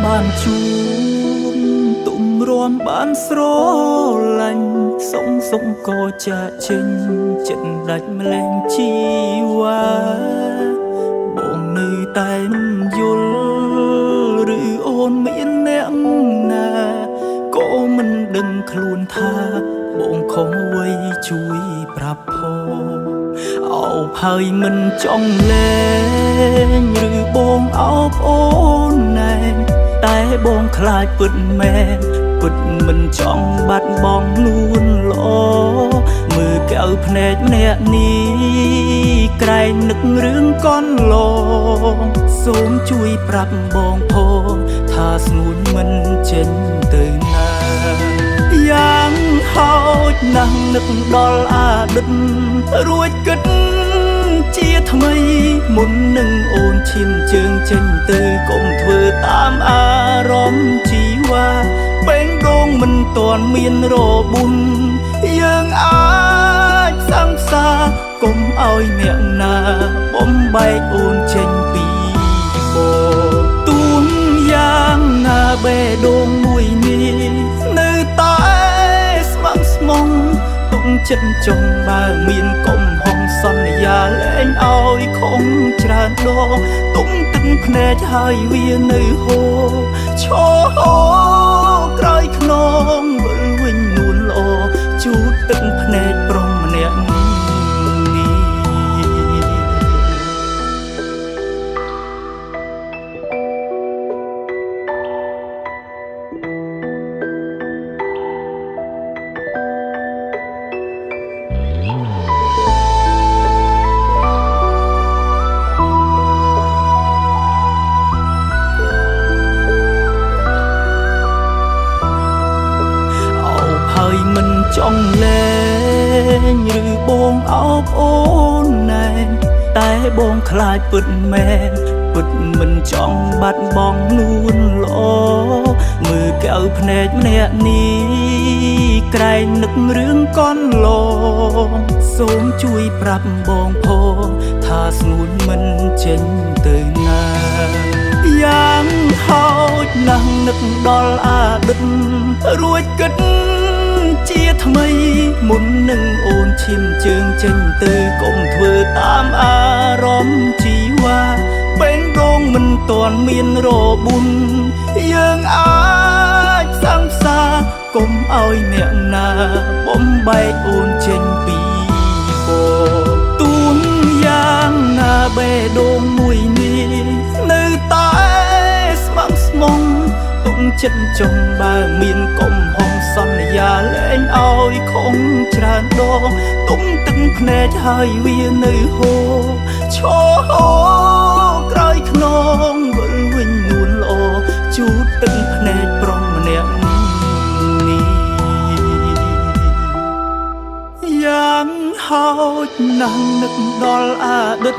បានជួបទុំរួមបានស្រឡាញ់សុំក៏ចាក់ចេញចិត្តដាច់ម្លែងជីវ៉ាបងនៅតែមិនយល់ឬអូនមានអ្នកណាក៏មិនដឹងខ្លួនថាបងខំអ្វីជួយប្រាប់ផងអោបហើយមិនចង់លែងឬបងអោបអូនណែតែបងខ្លាចពិតមែនពិតមិនចង់បាត់បង់លួនល្អមើលកៅភ្នែកម្នាក់នេះក្រែងនឹករឿងកនឡងសូមជួយប្រាប់បងផងថាស្ងួនមិនចេញទៅណាយ៉ាងហោចណាស់នឹកដល់អតីតរួចគិតជាថ្មីមុននឹងអូនឈានជើងចេញទៅកុំធ្វើតាមអារម្មណ៍ជីវ៉ាបែងដងមិនទាន់មានរបួនយើងអាចសង្សារកុំឲ្យអ្នកណាបំបែកអូនចេញពីបងទួងយ៉ាងណាបេះដូងមួយនេះនៅតែស្មោះស្មងទុកចិត្តចង់បើមានកំហុសសន្យាលែងឲ្យខំច្រើនដងទុំទឹកភ្នែកហើយវានៅហូរឈរក្រោយខ្នងវិលវិញនួនល្អជូតទឹកភ្នែកប្រុសម្នាក់ហើយមិនចង់លែងឬបងអោបអូនណែតែបងខ្លាចពិតមែនពិតមិនចង់បាត់បង់លួនល្អមើលកៅភ្នែកម្នាក់នេះក្រែងនឹករឿងកនឡងសូមជួយប្រាប់បងផងថាស្ងួនមិនចេញទៅណាយ៉ាងហោចណាស់នឹកដល់អតីតរួចគិតជាថ្មីមុននឹងអូនឈានជើងចេញទៅកុំធ្វើតាមអារម្មណ៍ជីវ៉ាបែងដងមិនទាន់មានរបួនយើងអាចសង្សារកុំឲ្យអ្នកណាបំបែកអូនចេញពីបងទួងយ៉ាងណាបេះដូងមួយនេះនៅតែស្មោះស្មងទុំចិត្តចង់បើមានកំហុសសន្យាលែងឲ្យខំច្រើនដងទុំទឹកភ្នែកហើយវានៅហូរឈរក្រោយខ្នងវិលវិញនួនល្អជូតទឹកភ្នែកប្រុសម្នាក់នេះយ៉ាងហោចណាស់នឹកដល់អតីត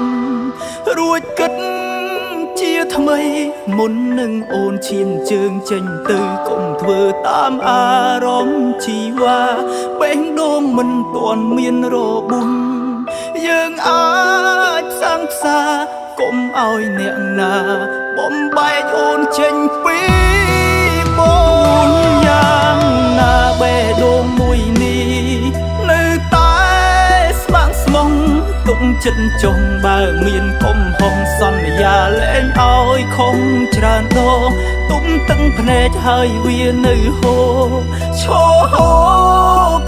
រួចគិតជាថ្មីមុននឹងអូនឈានជើងចេញទៅកុំធ្វើតាមអារម្មណ៍ជីវ៉ាបែងដងមិនទាន់មានរបួនយើងអាចសង្សារកុំឲ្យអ្នកណាបំបែកអូនចេញពីបងយ៉ាងណាបេះដូងមួយនេះនៅតែស្មោះស្មងទុកចិត្តចង់បើមានកំហុសសន្យាលែងឲ្យខំច្រើនដងទុំទឹកភ្នែកហើយវានៅហូរឈរ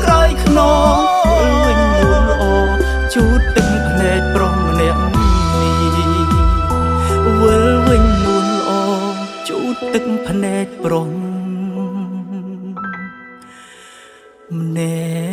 ក្រោយខ្នងវិញនួនល្អជូតទឹកភ្នែកប្រុសម្នាក់នេះវិលវិញនួនល្អជូតទឹកភ្នែកប្រុសម្នាក់